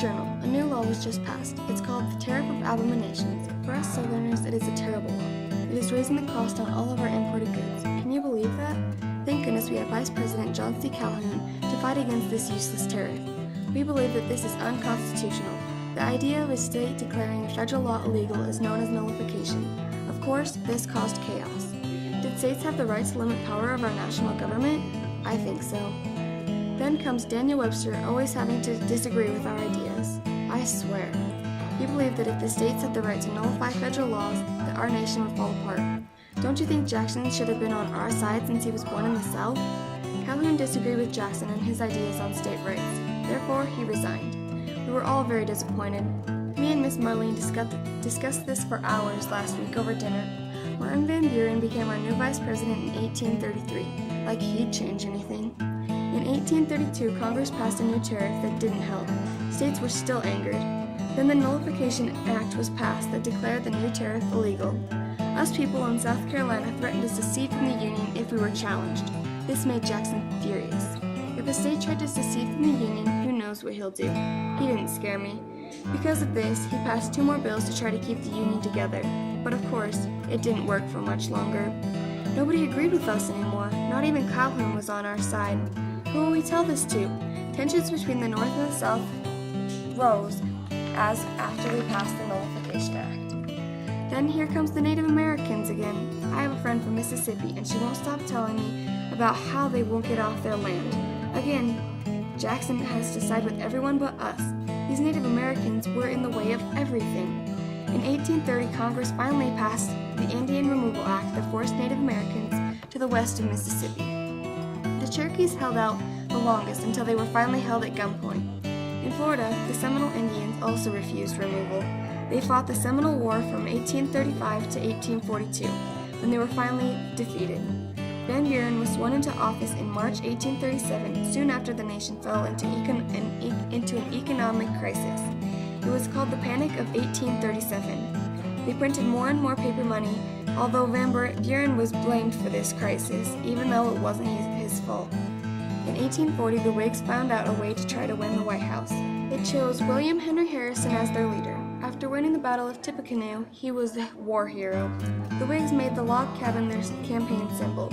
Journal, a new law was just passed. It's called the Tariff of Abominations. For us Southerners, it is a terrible law. It is raising the cost on all of our imported goods. Can you believe that? Thank goodness we have Vice President John C. Calhoun to fight against this useless tariff. We believe that this is unconstitutional. The idea of a state declaring a federal law illegal is known as nullification. Of course, this caused chaos. Did states have the right to limit power of our national government? I think so. Then comes Daniel Webster always having to disagree with our ideas. I swear. He believed that if the states had the right to nullify federal laws, that our nation would fall apart. Don't you think Jackson should have been on our side since he was born in the South? Calhoun disagreed with Jackson and his ideas on state rights. Therefore, he resigned. We were all very disappointed. Me and Miss Marlene discussed this for hours last week over dinner. Martin Van Buren became our new vice president in 1833, like he'd change anything. In 1832, Congress passed a new tariff that didn't help. States were still angered. Then the Nullification Act was passed that declared the new tariff illegal. Us people in South Carolina threatened to secede from the Union if we were challenged. This made Jackson furious. If a state tried to secede from the Union, who knows what he'll do. He didn't scare me. Because of this, he passed 2 more bills to try to keep the Union together. But of course, it didn't work for much longer. Nobody agreed with us anymore. Not even Calhoun was on our side. Who will we tell this to? Tensions between the North and the South rose as after we passed the Nullification Act. Then here comes the Native Americans again. I have a friend from Mississippi, and she won't stop telling me about how they won't get off their land. Again, Jackson has to side with everyone but us. These Native Americans were in the way of everything. In 1830, Congress finally passed the Indian Removal Act that forced Native Americans to the west of Mississippi. The Cherokees held out the longest until they were finally held at gunpoint. In Florida, the Seminole Indians also refused removal. They fought the Seminole War from 1835 to 1842, when they were finally defeated. Van Buren was sworn into office in March 1837, soon after the nation fell into an economic crisis. It was called the Panic of 1837. They printed more and more paper money, although Van Buren was blamed for this crisis, even though it wasn't his fault. In 1840, the Whigs found out a way to try to win the White House. They chose William Henry Harrison as their leader. After winning the Battle of Tippecanoe, he was the war hero. The Whigs made the log cabin their campaign symbol.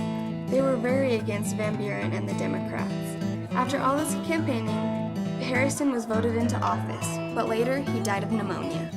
They were very against Van Buren and the Democrats. After all this campaigning, Harrison was voted into office, but later he died of pneumonia.